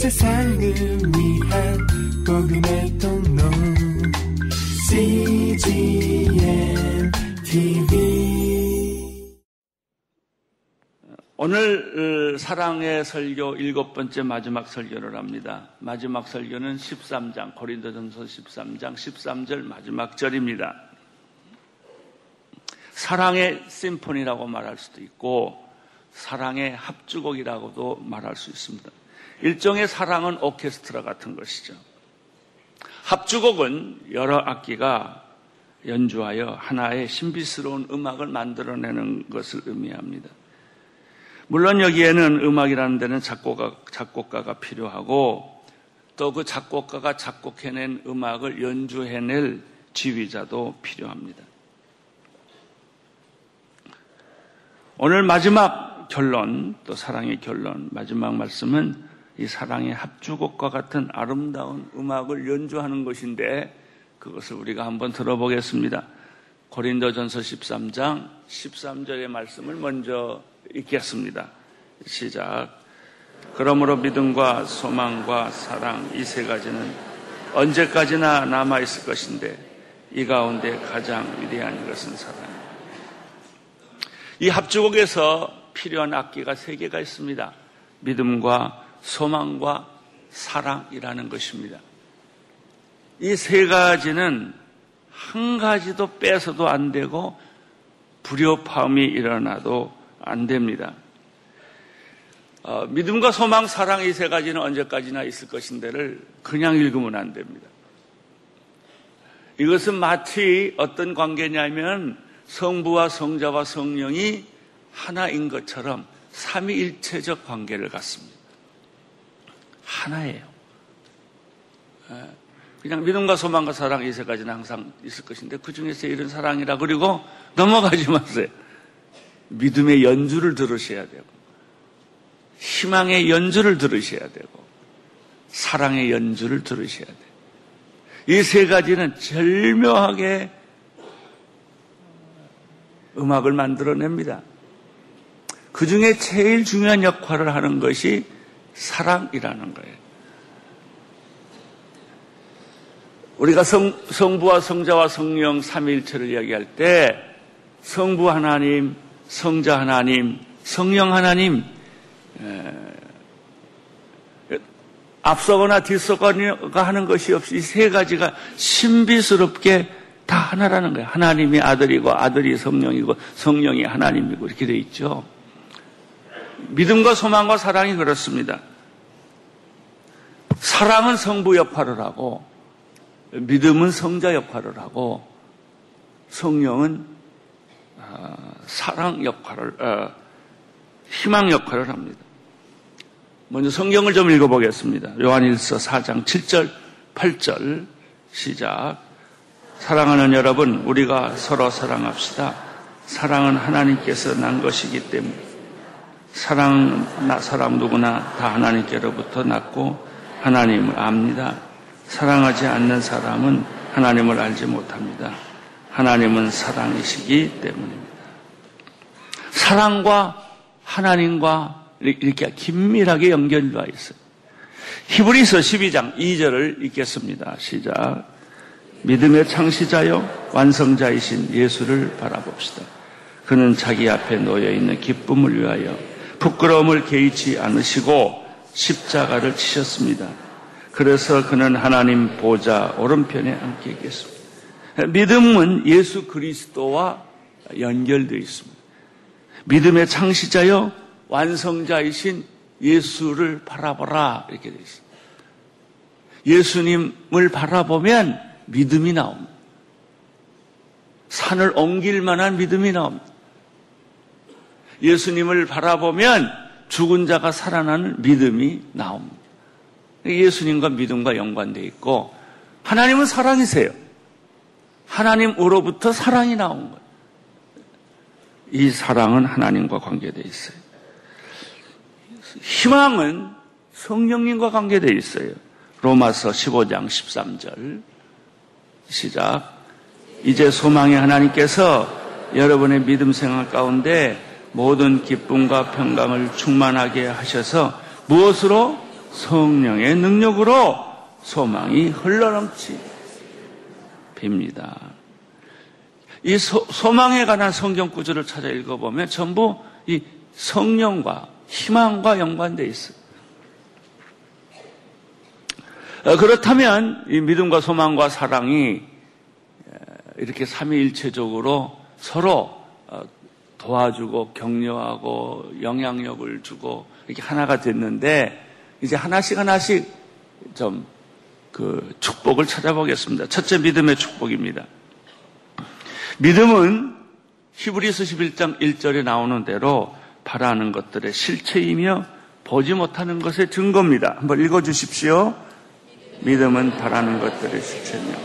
세상을 위한 복음의 통로 CGN TV. 오늘 사랑의 설교 7번째 마지막 설교를 합니다. 마지막 설교는 13장, 고린도전서 13장 13절 마지막 절입니다. 사랑의 심포니라고 말할 수도 있고 사랑의 합주곡이라고도 말할 수 있습니다. 일종의 사랑은 오케스트라 같은 것이죠. 합주곡은 여러 악기가 연주하여 하나의 신비스러운 음악을 만들어내는 것을 의미합니다. 물론 여기에는 음악이라는 데는 작곡가가 필요하고 또 그 작곡가가 작곡해낸 음악을 연주해낼 지휘자도 필요합니다. 오늘 마지막 결론, 또 사랑의 결론, 마지막 말씀은 이 사랑의 합주곡과 같은 아름다운 음악을 연주하는 것인데 그것을 우리가 한번 들어보겠습니다. 고린도전서 13장 13절의 말씀을 먼저 읽겠습니다. 시작. 그러므로 믿음과 소망과 사랑 이 세 가지는 언제까지나 남아있을 것인데 이 가운데 가장 위대한 것은 사랑입니다. 이 합주곡에서 필요한 악기가 3개가 있습니다. 믿음과 소망과 사랑이라는 것입니다. 이 3가지는 한 가지도 빼서도 안 되고 불협화음이 일어나도 안 됩니다. 믿음과 소망, 사랑 이 3가지는 언제까지나 있을 것인데를 그냥 읽으면 안 됩니다. 이것은 마치 어떤 관계냐면 성부와 성자와 성령이 하나인 것처럼 삼위일체적 관계를 갖습니다. 하나예요. 그냥 믿음과 소망과 사랑 이 3가지는 항상 있을 것인데 그 중에서 이런 사랑이라 그리고 넘어가지 마세요. 믿음의 연주를 들으셔야 되고 희망의 연주를 들으셔야 되고 사랑의 연주를 들으셔야 돼요. 이 3가지는 절묘하게 음악을 만들어냅니다. 그 중에 제일 중요한 역할을 하는 것이 사랑이라는 거예요. 우리가 성부와 성자와 성령 삼위일체를 이야기할 때 성부 하나님, 성자 하나님, 성령 하나님 앞서거나 뒤서거나 하는 것이 없이 이 3가지가 신비스럽게 다 하나라는 거예요. 하나님이 아들이고 아들이 성령이고 성령이 하나님이고 이렇게 돼 있죠. 믿음과 소망과 사랑이 그렇습니다. 사랑은 성부 역할을 하고 믿음은 성자 역할을 하고 성령은 사랑 역할을 희망 역할을 합니다. 먼저 성경을 좀 읽어보겠습니다. 요한일서 4장 7절 8절 시작. 사랑하는 여러분, 우리가 서로 사랑합시다. 사랑은 하나님께서 난 것이기 때문에 사람 누구나 다 하나님께로부터 났고 하나님을 압니다. 사랑하지 않는 사람은 하나님을 알지 못합니다. 하나님은 사랑이시기 때문입니다. 사랑과 하나님과 이렇게 긴밀하게 연결되어 있어요. 히브리서 12장 2절을 읽겠습니다. 시작. 믿음의 창시자요 완성자이신 예수를 바라봅시다. 그는 자기 앞에 놓여있는 기쁨을 위하여 부끄러움을 개의치 않으시고 십자가를 치셨습니다. 그래서 그는 하나님 보좌 오른편에 앉게 계십니다. 믿음은 예수 그리스도와 연결되어 있습니다. 믿음의 창시자요 완성자이신 예수를 바라보라 이렇게 되어 있습니다. 예수님을 바라보면 믿음이 나옵니다. 산을 옮길 만한 믿음이 나옵니다. 예수님을 바라보면 죽은 자가 살아나는 믿음이 나옵니다. 예수님과 믿음과 연관되어 있고 하나님은 사랑이세요. 하나님으로부터 사랑이 나온 거예요. 이 사랑은 하나님과 관계되어 있어요. 희망은 성령님과 관계되어 있어요. 로마서 15장 13절 시작. 이제 소망의 하나님께서 여러분의 믿음 생활 가운데 모든 기쁨과 평강을 충만하게 하셔서 무엇으로? 성령의 능력으로 소망이 흘러넘치 빕니다. 이 소망에 관한 성경 구절을 찾아 읽어보면 전부 이 성령과 희망과 연관되어 있어요. 그렇다면 이 믿음과 소망과 사랑이 이렇게 삼위일체적으로 서로 도와주고 격려하고 영향력을 주고 이렇게 하나가 됐는데 이제 하나씩 좀 그 축복을 찾아보겠습니다. 첫째, 믿음의 축복입니다. 믿음은 히브리서 11장 1절에 나오는 대로 바라는 것들의 실체이며 보지 못하는 것의 증거입니다. 한번 읽어주십시오. 믿음은 바라는 것들의 실체이며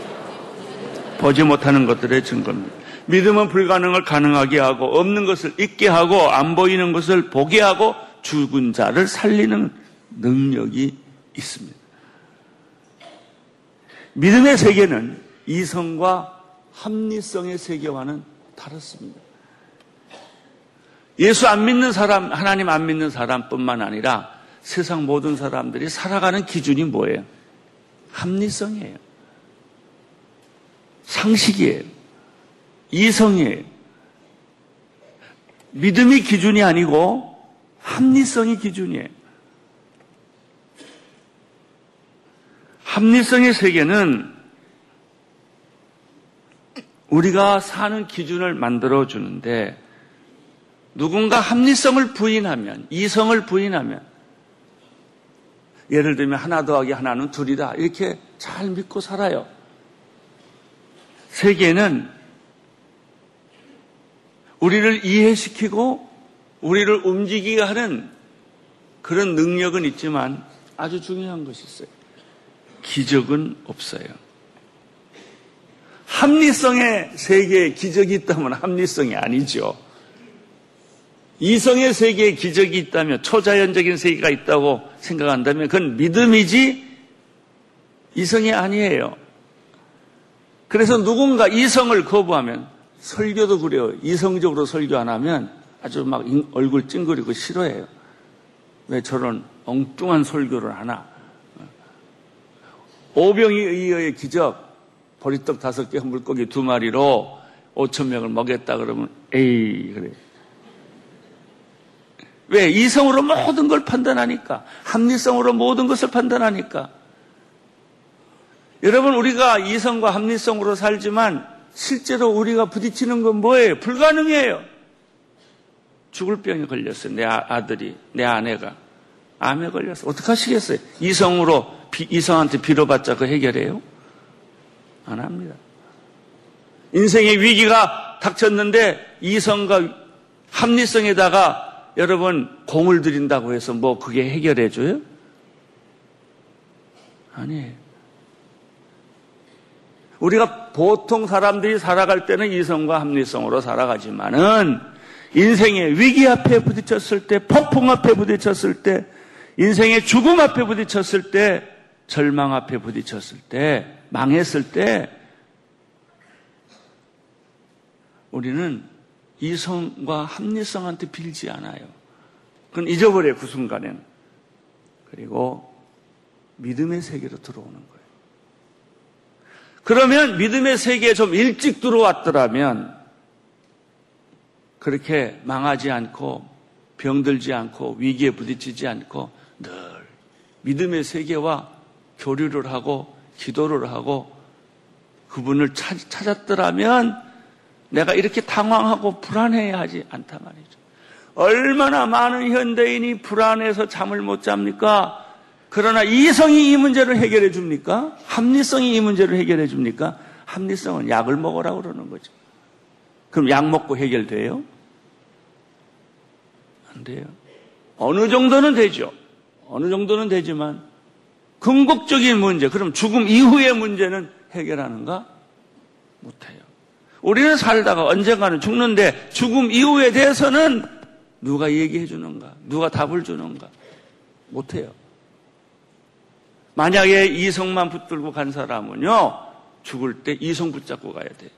보지 못하는 것들의 증거입니다. 믿음은 불가능을 가능하게 하고 없는 것을 있게 하고 안 보이는 것을 보게 하고 죽은 자를 살리는 능력이 있습니다. 믿음의 세계는 이성과 합리성의 세계와는 다릅니다. 예수 안 믿는 사람, 하나님 안 믿는 사람뿐만 아니라 세상 모든 사람들이 살아가는 기준이 뭐예요? 합리성이에요. 상식이에요. 이성이에요. 믿음이 기준이 아니고 합리성이 기준이에요. 합리성의 세계는 우리가 사는 기준을 만들어주는데 누군가 합리성을 부인하면, 이성을 부인하면 예를 들면 하나 더하기 하나는 둘이다 이렇게 잘 믿고 살아요. 세계는 우리를 이해시키고 우리를 움직이게 하는 그런 능력은 있지만 아주 중요한 것이 있어요. 기적은 없어요. 합리성의 세계에 기적이 있다면 합리성이 아니죠. 이성의 세계에 기적이 있다면, 초자연적인 세계가 있다고 생각한다면 그건 믿음이지 이성이 아니에요. 그래서 누군가 이성을 거부하면, 설교도 그래요. 이성적으로 설교 안 하면 아주 막 얼굴 찡그리고 싫어해요. 왜 저런 엉뚱한 설교를 하나. 오병이에 의해 기적, 보리떡 5개, 물고기 2마리로 5,000명을 먹였다 그러면 에이 그래. 왜? 이성으로 모든 걸 판단하니까. 합리성으로 모든 것을 판단하니까. 여러분, 우리가 이성과 합리성으로 살지만 실제로 우리가 부딪히는 건 뭐예요? 불가능해요. 죽을 병에 걸렸어요. 내 아들이, 내 아내가 암에 걸렸어요. 어떡하시겠어요? 이성한테 빌어봤자 그 해결해요? 안 합니다. 인생의 위기가 닥쳤는데 이성과 합리성에다가 여러분 공을 들인다고 해서 뭐 그게 해결해줘요? 아니에요. 우리가 보통 사람들이 살아갈 때는 이성과 합리성으로 살아가지만은 인생의 위기 앞에 부딪혔을 때, 폭풍 앞에 부딪혔을 때, 인생의 죽음 앞에 부딪혔을 때, 절망 앞에 부딪혔을 때, 망했을 때 우리는 이성과 합리성한테 빌지 않아요. 그건 잊어버려요. 그 순간에는. 그리고 믿음의 세계로 들어오는 거예요. 그러면 믿음의 세계에 좀 일찍 들어왔더라면 그렇게 망하지 않고 병들지 않고 위기에 부딪히지 않고 늘 믿음의 세계와 교류를 하고 기도를 하고 그분을 찾았더라면 내가 이렇게 당황하고 불안해야 하지 않단 말이죠. 얼마나 많은 현대인이 불안해서 잠을 못 잡니까? 그러나 이성이 이 문제를 해결해 줍니까? 합리성이 이 문제를 해결해 줍니까? 합리성은 약을 먹으라고 그러는 거죠. 그럼 약 먹고 해결돼요? 안 돼요. 어느 정도는 되죠. 어느 정도는 되지만 궁극적인 문제, 그럼 죽음 이후의 문제는 해결하는가? 못해요. 우리는 살다가 언젠가는 죽는데 죽음 이후에 대해서는 누가 얘기해 주는가? 누가 답을 주는가? 못해요. 만약에 이성만 붙들고 간 사람은요, 죽을 때 이성 붙잡고 가야 돼요.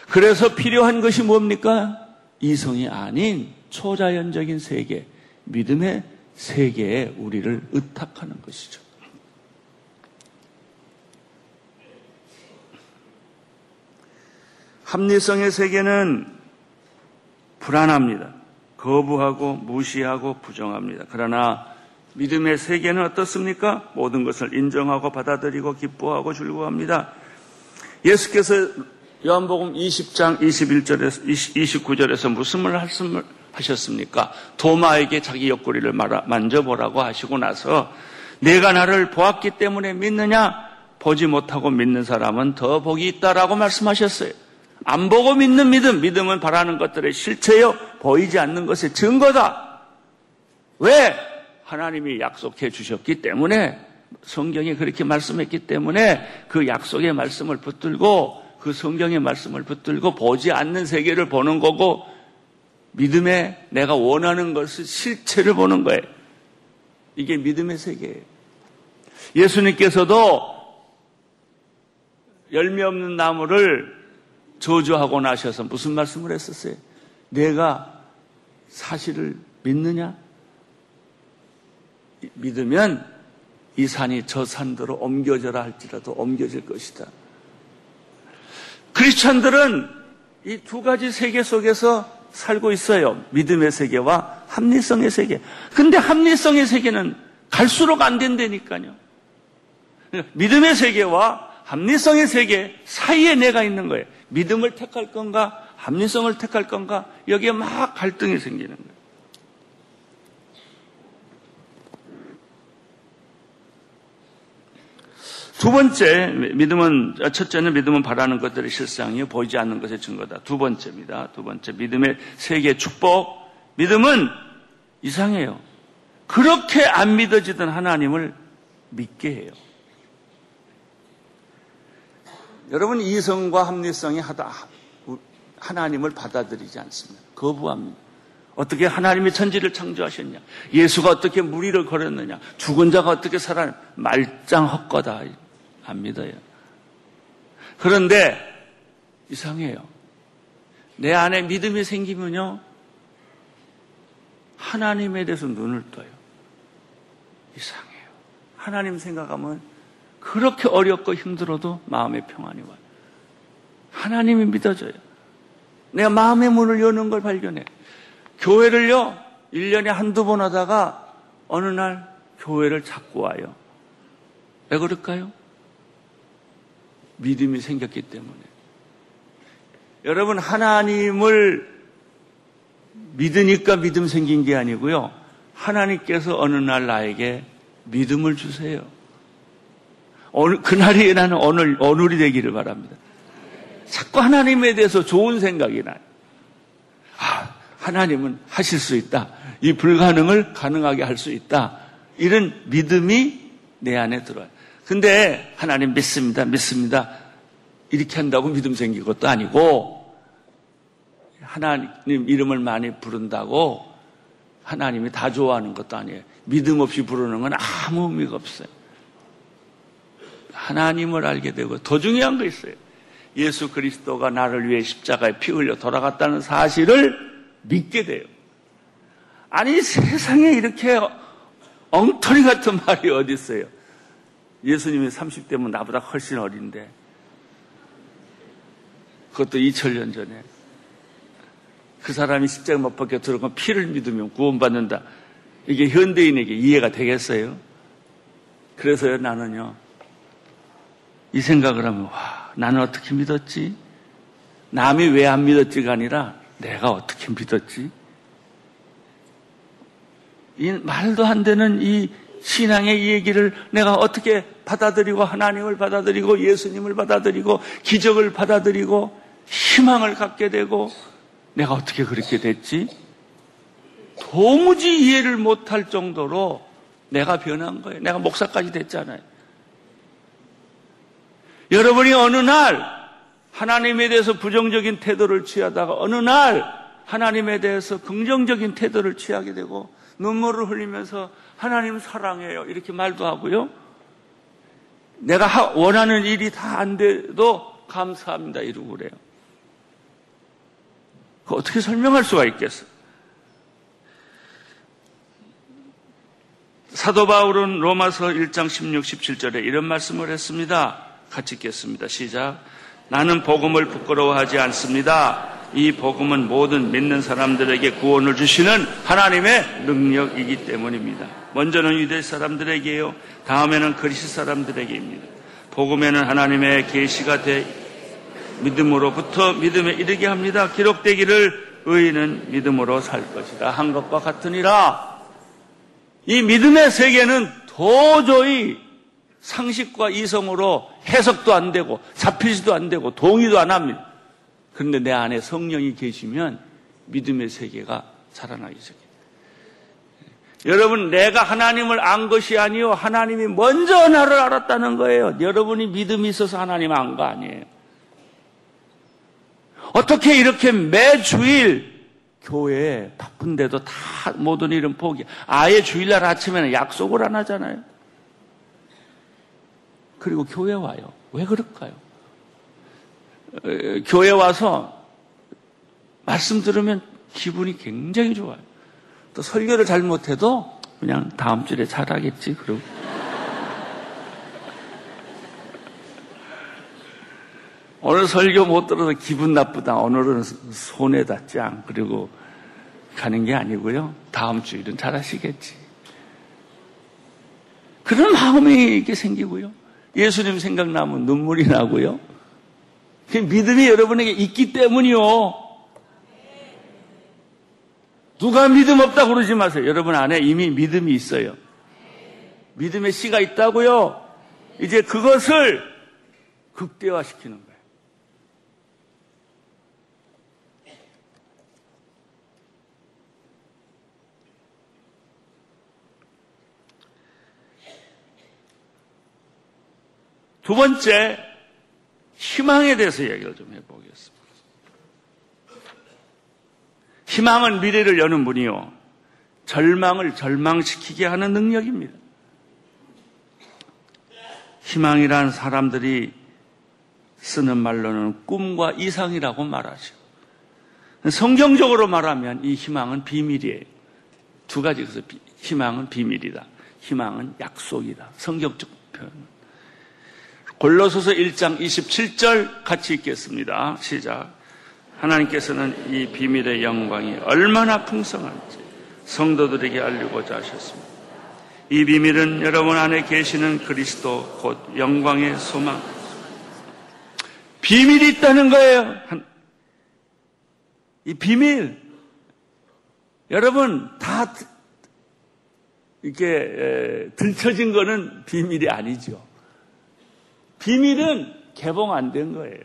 그래서 필요한 것이 뭡니까? 이성이 아닌 초자연적인 세계, 믿음의 세계에 우리를 의탁하는 것이죠. 합리성의 세계는 불안합니다. 거부하고 무시하고 부정합니다. 그러나 믿음의 세계는 어떻습니까? 모든 것을 인정하고 받아들이고 기뻐하고 즐거워합니다. 예수께서 요한복음 20장 21절에서 29절에서 무슨 말씀을 하셨습니까? 도마에게 자기 옆구리를 만져보라고 하시고 나서 내가 나를 보았기 때문에 믿느냐? 보지 못하고 믿는 사람은 더 복이 있다라고 말씀하셨어요. 안 보고 믿는 믿음, 믿음은 바라는 것들의 실체요, 보이지 않는 것의 증거다. 왜? 하나님이 약속해 주셨기 때문에, 성경에 그렇게 말씀했기 때문에 그 약속의 말씀을 붙들고, 그 성경의 말씀을 붙들고 보지 않는 세계를 보는 거고, 믿음에 내가 원하는 것을 실체를 보는 거예요. 이게 믿음의 세계예요. 예수님께서도 열매 없는 나무를 저주하고 나셔서 무슨 말씀을 했었어요? 내가 사실을 믿느냐? 믿으면 이 산이 저 산대로 옮겨져라 할지라도 옮겨질 것이다. 크리스찬들은 이 두 가지 세계 속에서 살고 있어요. 믿음의 세계와 합리성의 세계. 근데 합리성의 세계는 갈수록 안 된다니까요. 믿음의 세계와 합리성의 세계 사이에 내가 있는 거예요. 믿음을 택할 건가, 합리성을 택할 건가, 여기에 막 갈등이 생기는 거예요. 두 번째, 첫째는 믿음은 바라는 것들의 실상이요, 보이지 않는 것의 증거다. 두 번째입니다. 두 번째, 믿음의 세계 축복. 믿음은 이상해요. 그렇게 안 믿어지던 하나님을 믿게 해요. 여러분, 이성과 합리성이 하나님을 받아들이지 않습니다. 거부합니다. 어떻게 하나님이 천지를 창조하셨냐? 예수가 어떻게 물 위를 걸었느냐? 죽은 자가 어떻게 살아나? 말짱 헛거다. 안 믿어요. 그런데 이상해요. 내 안에 믿음이 생기면요, 하나님에 대해서 눈을 떠요. 이상해요. 하나님 생각하면 그렇게 어렵고 힘들어도 마음의 평안이 와요. 하나님이 믿어져요. 내가 마음의 문을 여는 걸 발견해. 교회를요, 1년에 한두 번 하다가 어느 날 교회를 찾고 와요. 왜 그럴까요? 믿음이 생겼기 때문에. 여러분, 하나님을 믿으니까 믿음 생긴 게 아니고요, 하나님께서 어느 날 나에게 믿음을 주세요. 그날이 나는 오늘이 되기를 바랍니다. 자꾸 하나님에 대해서 좋은 생각이 나요. 하나님은 하실 수 있다. 이 불가능을 가능하게 할 수 있다. 이런 믿음이 내 안에 들어요. 근데 하나님 믿습니다. 이렇게 한다고 믿음 생긴 것도 아니고, 하나님 이름을 많이 부른다고 하나님이 다 좋아하는 것도 아니에요. 믿음 없이 부르는 건 아무 의미가 없어요. 하나님을 알게 되고, 더 중요한 거 있어요. 예수 그리스도가 나를 위해 십자가에 피 흘려 돌아갔다는 사실을 믿게 돼요. 아니, 세상에 이렇게 엉터리 같은 말이 어디 있어요? 예수님이 30대면 나보다 훨씬 어린데, 그것도 2000년 전에 그 사람이 십자가 못 박혀 들어간 피를 믿으면 구원받는다. 이게 현대인에게 이해가 되겠어요? 그래서요, 나는요, 이 생각을 하면, 나는 어떻게 믿었지? 남이 왜 안 믿었지가 아니라 내가 어떻게 믿었지? 이 말도 안 되는 이 신앙의 이 얘기를 내가 어떻게 받아들이고, 하나님을 받아들이고, 예수님을 받아들이고, 기적을 받아들이고, 희망을 갖게 되고, 내가 어떻게 그렇게 됐지? 도무지 이해를 못할 정도로 내가 변한 거예요. 내가 목사까지 됐잖아요. 여러분이 어느 날 하나님에 대해서 부정적인 태도를 취하다가 어느 날 하나님에 대해서 긍정적인 태도를 취하게 되고, 눈물을 흘리면서 하나님 사랑해요 이렇게 말도 하고요, 내가 원하는 일이 다 안 돼도 감사합니다 이러고 그래요. 그거 어떻게 설명할 수가 있겠어? 사도 바울은 로마서 1장 16, 17절에 이런 말씀을 했습니다. 같이 읽겠습니다. 시작. 나는 복음을 부끄러워하지 않습니다. 이 복음은 모든 믿는 사람들에게 구원을 주시는 하나님의 능력이기 때문입니다. 먼저는 유대 사람들에게요, 다음에는 그리스 사람들에게입니다. 복음에는 하나님의 계시가 돼 믿음으로부터 믿음에 이르게 합니다. 기록되기를 의인은 믿음으로 살 것이다 한 것과 같으니라. 이 믿음의 세계는 도저히 상식과 이성으로 해석도 안 되고 잡히지도 안 되고 동의도 안 합니다. 그런데 내 안에 성령이 계시면 믿음의 세계가 살아나기 시작해요. 여러분, 내가 하나님을 안 것이 아니요, 하나님이 먼저 나를 알았다는 거예요. 여러분이 믿음이 있어서 하나님 안 거 아니에요. 어떻게 이렇게 매주일 교회에 바쁜데도 다 모든 일은 포기. 아예 주일날 아침에는 약속을 안 하잖아요. 그리고 교회 와요. 왜 그럴까요? 교회 와서 말씀 들으면 기분이 굉장히 좋아요. 또 설교를 잘못해도 그냥 다음 주에 잘하겠지 그러고. 오늘 설교 못 들어서 기분 나쁘다. 오늘은 손해다 짱. 그리고 가는 게 아니고요. 다음 주일은 잘하시겠지. 그런 마음이 이렇게 생기고요. 예수님 생각나면 눈물이 나고요. 그 믿음이 여러분에게 있기 때문이요. 누가 믿음 없다고 그러지 마세요. 여러분 안에 이미 믿음이 있어요. 믿음의 씨가 있다고요. 이제 그것을 극대화시키는 거예요. 두 번째, 희망에 대해서 얘기를 좀 해보겠습니다. 희망은 미래를 여는 문이요, 절망을 절망시키게 하는 능력입니다. 희망이란 사람들이 쓰는 말로는 꿈과 이상이라고 말하죠. 성경적으로 말하면 이 희망은 비밀이에요. 두 가지. 그래서 희망은 비밀이다, 희망은 약속이다. 성경적 표현은. 골로새서 1장 27절 같이 읽겠습니다. 시작. 하나님께서는 이 비밀의 영광이 얼마나 풍성한지 성도들에게 알리고자 하셨습니다. 이 비밀은 여러분 안에 계시는 그리스도 곧 영광의 소망. 비밀이 있다는 거예요. 이 비밀, 여러분 다 이렇게 들춰진 거는 비밀이 아니죠. 비밀은 개봉 안 된 거예요.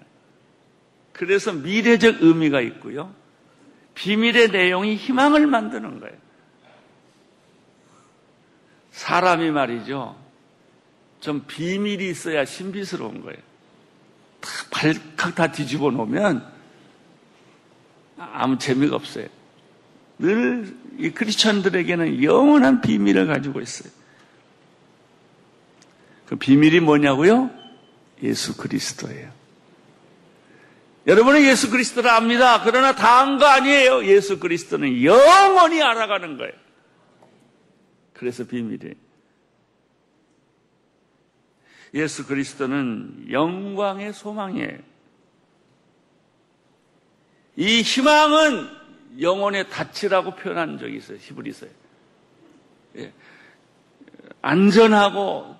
그래서 미래적 의미가 있고요, 비밀의 내용이 희망을 만드는 거예요. 사람이 말이죠, 좀 비밀이 있어야 신비스러운 거예요. 다 발칵 다 뒤집어 놓으면 아무 재미가 없어요. 늘 이 크리스천들에게는 영원한 비밀을 가지고 있어요. 그 비밀이 뭐냐고요? 예수 그리스도예요. 여러분은 예수 그리스도를 압니다. 그러나 다 안 거 아니에요. 예수 그리스도는 영원히 알아가는 거예요. 그래서 비밀이에요. 예수 그리스도는 영광의 소망이에요. 이 희망은 영혼의 닻이라고 표현한 적이 있어요. 히브리서에. 예. 안전하고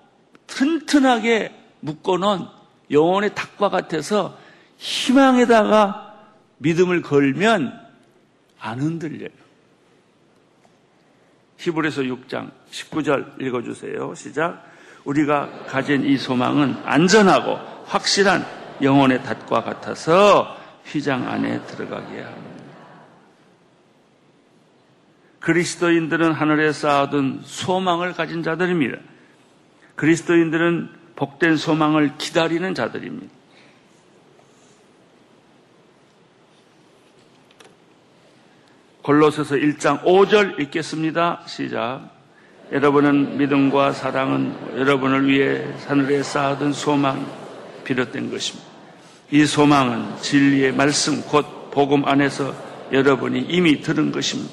튼튼하게 묶어놓은 영혼의 닭과 같아서 희망에다가 믿음을 걸면 안 흔들려요. 히브리서 6장 19절 읽어주세요. 시작. 우리가 가진 이 소망은 안전하고 확실한 영혼의 닷과 같아서 휘장 안에 들어가게 합니다. 그리스도인들은 하늘에 쌓아둔 소망을 가진 자들입니다. 그리스도인들은 복된 소망을 기다리는 자들입니다. 골로새서 1장 5절 읽겠습니다. 시작. 여러분은 믿음과 사랑은 여러분을 위해 하늘에 쌓아둔 소망이 비롯된 것입니다. 이 소망은 진리의 말씀 곧 복음 안에서 여러분이 이미 들은 것입니다.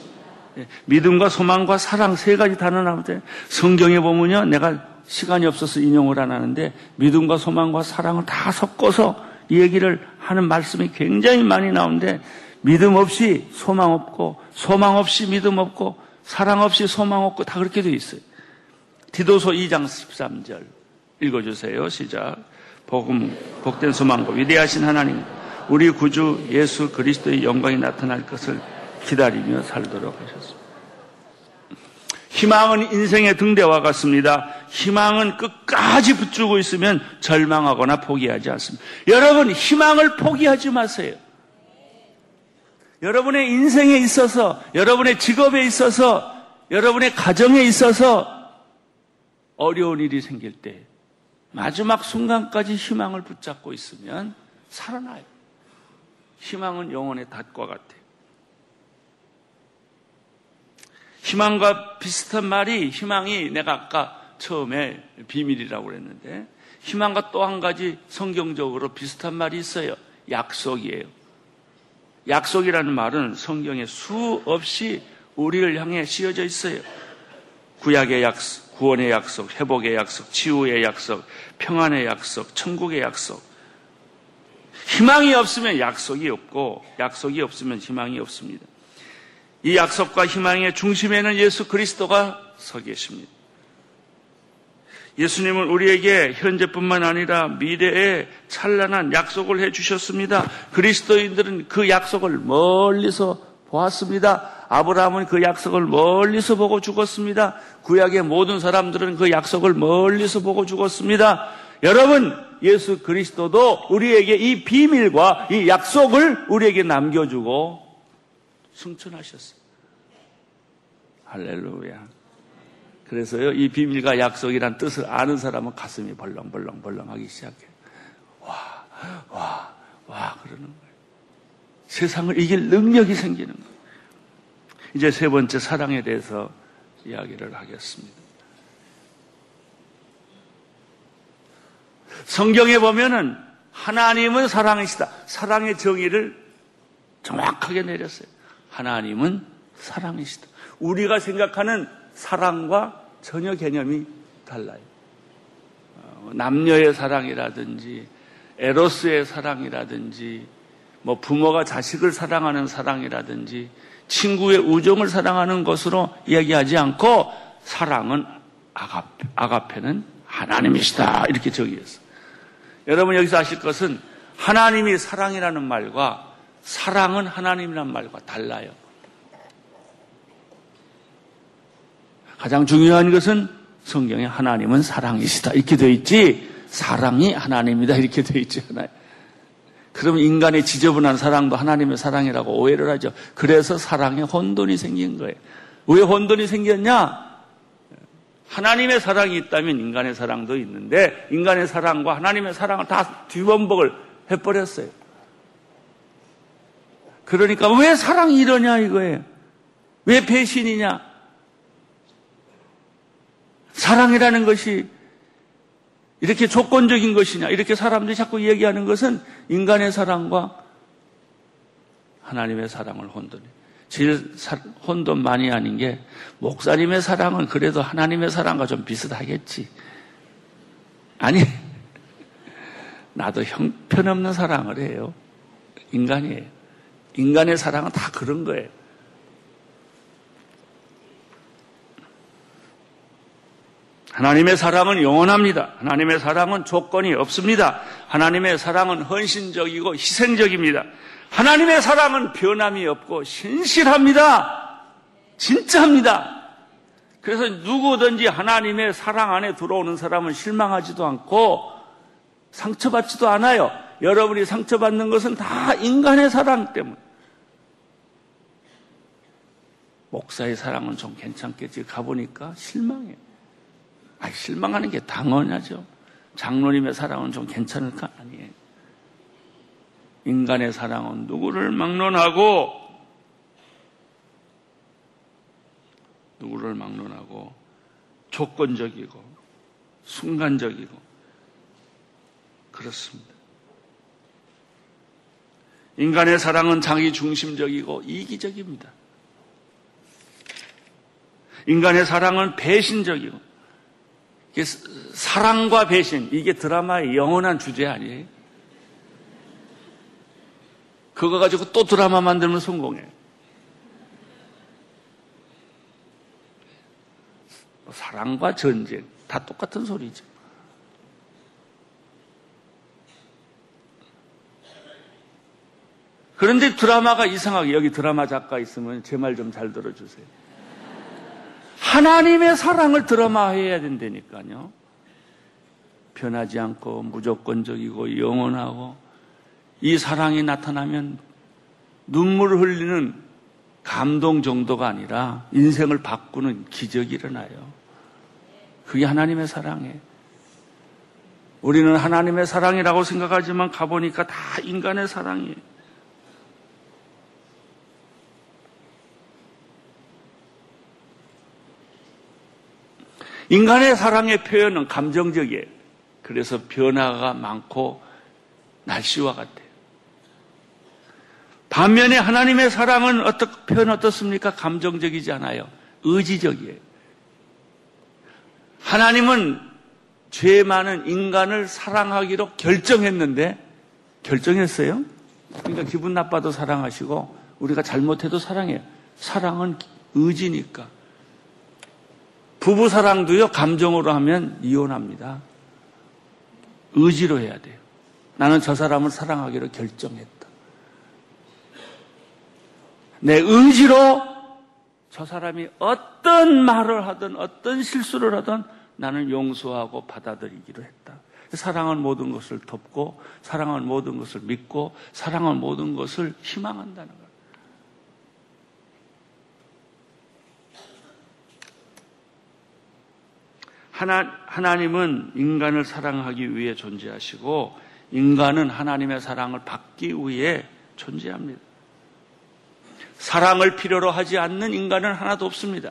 믿음과 소망과 사랑 세 가지 단어 나오는데 성경에 보면요. 내가 시간이 없어서 인용을 안 하는데 믿음과 소망과 사랑을 다 섞어서 이 얘기를 하는 말씀이 굉장히 많이 나오는데 믿음 없이 소망 없고 소망 없이 믿음 없고 사랑 없이 소망 없고 다 그렇게 되어 있어요. 디도서 2장 13절 읽어주세요. 시작. 복된 소망과 위대하신 하나님 우리 구주 예수 그리스도의 영광이 나타날 것을 기다리며 살도록 하셨습니다. 희망은 인생의 등대와 같습니다. 희망은 끝까지 붙들고 있으면 절망하거나 포기하지 않습니다. 여러분 희망을 포기하지 마세요. 여러분의 인생에 있어서, 여러분의 직업에 있어서, 여러분의 가정에 있어서 어려운 일이 생길 때 마지막 순간까지 희망을 붙잡고 있으면 살아나요. 희망은 영혼의 닷과 같아요. 희망과 비슷한 말이 희망이 내가 아까 처음에 비밀이라고 그랬는데 희망과 또 한 가지 성경적으로 비슷한 말이 있어요. 약속이에요. 약속이라는 말은 성경에 수없이 우리를 향해 씌어져 있어요. 구약의 약속, 구원의 약속, 회복의 약속, 치유의 약속, 평안의 약속, 천국의 약속. 희망이 없으면 약속이 없고 약속이 없으면 희망이 없습니다. 이 약속과 희망의 중심에는 예수 그리스도가 서 계십니다. 예수님은 우리에게 현재뿐만 아니라 미래에 찬란한 약속을 해주셨습니다. 그리스도인들은 그 약속을 멀리서 보았습니다. 아브라함은 그 약속을 멀리서 보고 죽었습니다. 구약의 모든 사람들은 그 약속을 멀리서 보고 죽었습니다. 여러분, 예수 그리스도도 우리에게 이 비밀과 이 약속을 우리에게 남겨주고 승천하셨어요. 할렐루야. 그래서요, 이 비밀과 약속이란 뜻을 아는 사람은 가슴이 벌렁벌렁 하기 시작해요. 와, 그러는 거예요. 세상을 이길 능력이 생기는 거예요. 이제 세 번째 사랑에 대해서 이야기를 하겠습니다. 성경에 보면은 하나님은 사랑이시다. 사랑의 정의를 정확하게 내렸어요. 하나님은 사랑이시다. 우리가 생각하는 사랑과 전혀 개념이 달라요. 남녀의 사랑이라든지 에로스의 사랑이라든지 뭐 부모가 자식을 사랑하는 사랑이라든지 친구의 우정을 사랑하는 것으로 이야기하지 않고 사랑은 아가페는 하나님이시다 이렇게 정의했어요. 여러분 여기서 아실 것은 하나님이 사랑이라는 말과 사랑은 하나님이라는 말과 달라요. 가장 중요한 것은 성경에 하나님은 사랑이시다 이렇게 되어 있지 사랑이 하나님이다 이렇게 되어 있지 않아요. 그러면 인간의 지저분한 사랑도 하나님의 사랑이라고 오해를 하죠. 그래서 사랑에 혼돈이 생긴 거예요. 왜 혼돈이 생겼냐? 하나님의 사랑이 있다면 인간의 사랑도 있는데 인간의 사랑과 하나님의 사랑을 다 뒤범벅을 해버렸어요. 그러니까 왜 사랑이 이러냐 이거예요. 왜 배신이냐? 사랑이라는 것이 이렇게 조건적인 것이냐 이렇게 사람들이 자꾸 얘기하는 것은 인간의 사랑과 하나님의 사랑을 혼돈해. 제일 혼돈 많이 하는 게 목사님의 사랑은 그래도 하나님의 사랑과 좀 비슷하겠지. 아니 나도 형편없는 사랑을 해요. 인간이에요. 인간의 사랑은 다 그런 거예요. 하나님의 사랑은 영원합니다. 하나님의 사랑은 조건이 없습니다. 하나님의 사랑은 헌신적이고 희생적입니다. 하나님의 사랑은 변함이 없고 신실합니다. 진짜입니다. 그래서 누구든지 하나님의 사랑 안에 들어오는 사람은 실망하지도 않고 상처받지도 않아요. 여러분이 상처받는 것은 다 인간의 사랑 때문에. 목사의 사랑은 좀 괜찮겠지. 가보니까 실망해요. 실망하는 게 당연하죠. 장로님의 사랑은 좀 괜찮을까? 아니에요. 인간의 사랑은 누구를 막론하고 조건적이고 순간적이고 그렇습니다. 인간의 사랑은 자기 중심적이고 이기적입니다. 인간의 사랑은 배신적이고, 이게 사랑과 배신, 이게 드라마의 영원한 주제 아니에요? 그거 가지고 또 드라마 만들면 성공해요. 사랑과 전쟁, 다 똑같은 소리죠. 그런데 드라마가 이상하게, 여기 드라마 작가 있으면 제 말 좀 잘 들어주세요. 하나님의 사랑을 드라마해야 된다니까요. 변하지 않고 무조건적이고 영원하고, 이 사랑이 나타나면 눈물을 흘리는 감동 정도가 아니라 인생을 바꾸는 기적이 일어나요. 그게 하나님의 사랑이에요. 우리는 하나님의 사랑이라고 생각하지만 가보니까 다 인간의 사랑이에요. 인간의 사랑의 표현은 감정적이에요. 그래서 변화가 많고 날씨와 같아요. 반면에 하나님의 사랑은 표현 어떻습니까? 감정적이지 않아요. 의지적이에요. 하나님은 죄 많은 인간을 사랑하기로 결정했는데, 결정했어요? 그러니까 기분 나빠도 사랑하시고 우리가 잘못해도 사랑해요. 사랑은 의지니까. 부부 사랑도요, 감정으로 하면 이혼합니다. 의지로 해야 돼요. 나는 저 사람을 사랑하기로 결정했다. 내 의지로 저 사람이 어떤 말을 하든 어떤 실수를 하든 나는 용서하고 받아들이기로 했다. 사랑은 모든 것을 덮고, 사랑은 모든 것을 믿고, 사랑은 모든 것을 희망한다는 거예요. 하나님은 인간을 사랑하기 위해 존재하시고, 인간은 하나님의 사랑을 받기 위해 존재합니다. 사랑을 필요로 하지 않는 인간은 하나도 없습니다.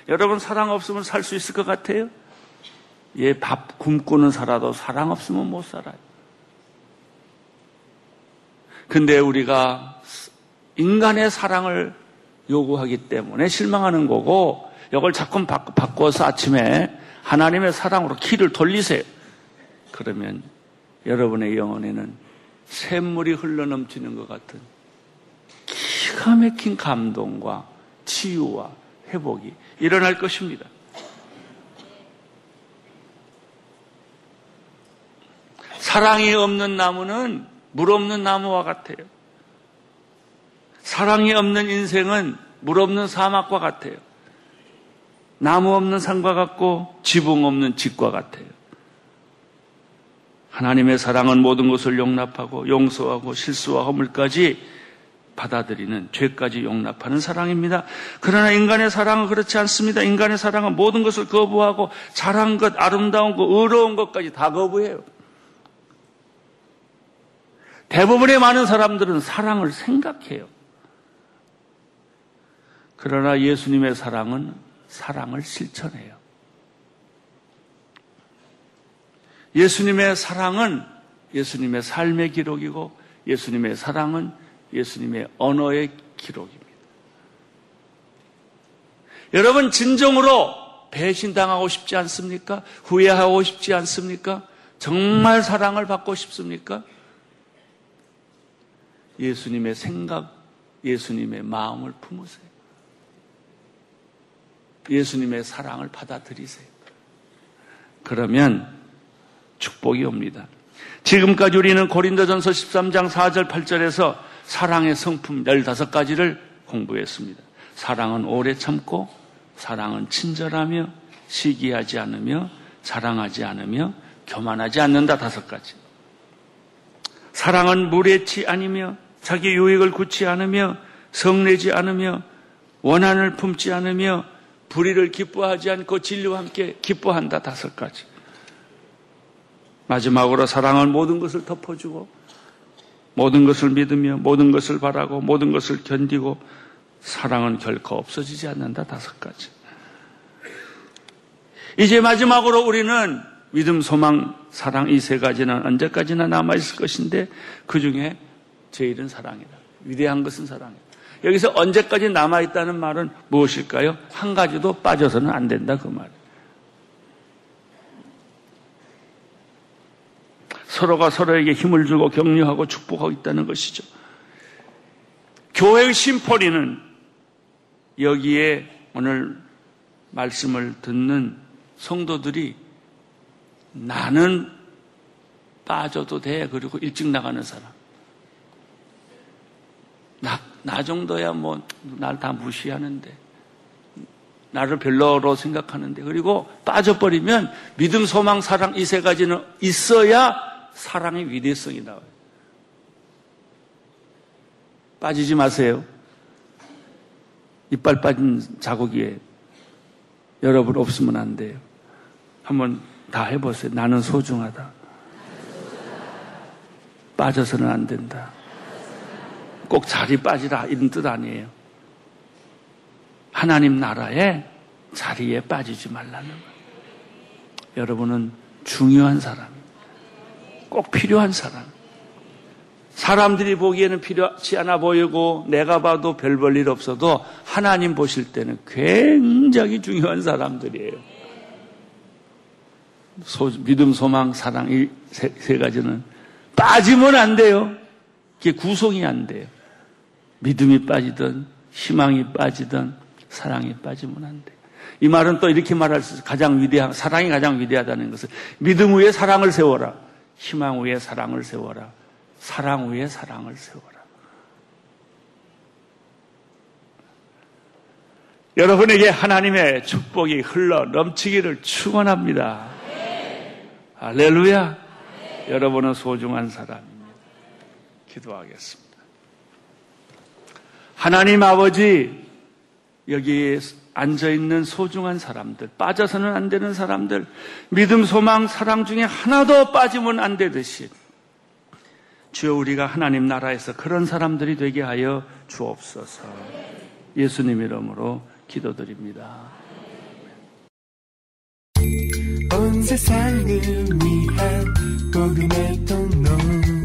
여러분, 사랑 없으면 살 수 있을 것 같아요? 예, 밥 굶고는 살아도 사랑 없으면 못 살아요. 근데 우리가 인간의 사랑을 요구하기 때문에 실망하는 거고, 이걸 자꾸 바꿔서 아침에 하나님의 사랑으로 키를 돌리세요. 그러면 여러분의 영혼에는 샘물이 흘러넘치는 것 같은 기가 막힌 감동과 치유와 회복이 일어날 것입니다. 사랑이 없는 나무는 물 없는 나무와 같아요. 사랑이 없는 인생은 물 없는 사막과 같아요. 나무 없는 산과 같고 지붕 없는 집과 같아요. 하나님의 사랑은 모든 것을 용납하고 용서하고 실수와 허물까지 받아들이는, 죄까지 용납하는 사랑입니다. 그러나 인간의 사랑은 그렇지 않습니다. 인간의 사랑은 모든 것을 거부하고 잘한 것, 아름다운 것, 의로운 것까지 다 거부해요. 대부분의 많은 사람들은 사랑을 생각해요. 그러나 예수님의 사랑은 사랑을 실천해요. 예수님의 사랑은 예수님의 삶의 기록이고, 예수님의 사랑은 예수님의 언어의 기록입니다. 여러분, 진정으로 배신당하고 싶지 않습니까? 후회하고 싶지 않습니까? 정말 사랑을 받고 싶습니까? 예수님의 생각, 예수님의 마음을 품으세요. 예수님의 사랑을 받아들이세요. 그러면 축복이 옵니다. 지금까지 우리는 고린도전서 13장 4절 8절에서 사랑의 성품 15가지를 공부했습니다. 사랑은 오래 참고, 사랑은 친절하며, 시기하지 않으며, 자랑하지 않으며, 교만하지 않는다. 5가지. 사랑은 무례치 아니며, 자기 유익을 굳지 않으며, 성내지 않으며, 원한을 품지 않으며, 불의를 기뻐하지 않고 진리와 함께 기뻐한다. 5가지. 마지막으로 사랑은 모든 것을 덮어주고, 모든 것을 믿으며, 모든 것을 바라고, 모든 것을 견디고, 사랑은 결코 없어지지 않는다. 5가지. 이제 마지막으로 우리는 믿음, 소망, 사랑, 이 3가지는 언제까지나 남아있을 것인데, 그 중에 제일은 사랑이다. 위대한 것은 사랑이다. 여기서 언제까지 남아있다는 말은 무엇일까요? 한 가지도 빠져서는 안 된다 그 말. 서로가 서로에게 힘을 주고 격려하고 축복하고 있다는 것이죠. 교회의 심포리는 여기에 오늘 말씀을 듣는 성도들이 나는 빠져도 돼. 그리고 일찍 나가는 사람. 나 정도야 뭐 날 다 무시하는데 나를 별로로 생각하는데 그리고 빠져버리면 믿음, 소망, 사랑 이 세 가지는 있어야 사랑의 위대성이 나와요. 빠지지 마세요. 이빨 빠진 자국이에요. 여러분 없으면 안 돼요. 한번 다 해보세요. 나는 소중하다. 빠져서는 안 된다. 꼭 자리 빠지라 이런 뜻 아니에요. 하나님 나라의 자리에 빠지지 말라는 거예요. 여러분은 중요한 사람, 꼭 필요한 사람. 사람들이 보기에는 필요하지 않아 보이고 내가 봐도 별 볼 일 없어도 하나님 보실 때는 굉장히 중요한 사람들이에요. 믿음, 소망, 사랑 이 세 가지는 빠지면 안 돼요. 그게 구성이 안 돼요. 믿음이 빠지든 희망이 빠지든 사랑이 빠지면 안 돼요. 이 말은 또 이렇게 말할 수 있어요. 사랑이 가장 위대하다는 것은 믿음 위에 사랑을 세워라. 희망 위에 사랑을 세워라. 사랑 위에 사랑을 세워라. 여러분에게 하나님의 축복이 흘러 넘치기를 축원합니다. 할렐루야. 여러분은 소중한 사람입니다. 기도하겠습니다. 하나님 아버지, 여기에 앉아있는 소중한 사람들, 빠져서는 안 되는 사람들, 믿음, 소망, 사랑 중에 하나도 빠지면 안 되듯이 주여 우리가 하나님 나라에서 그런 사람들이 되게 하여 주옵소서. 예수님 이름으로 기도드립니다. 온 세상을 위한 복음의 통로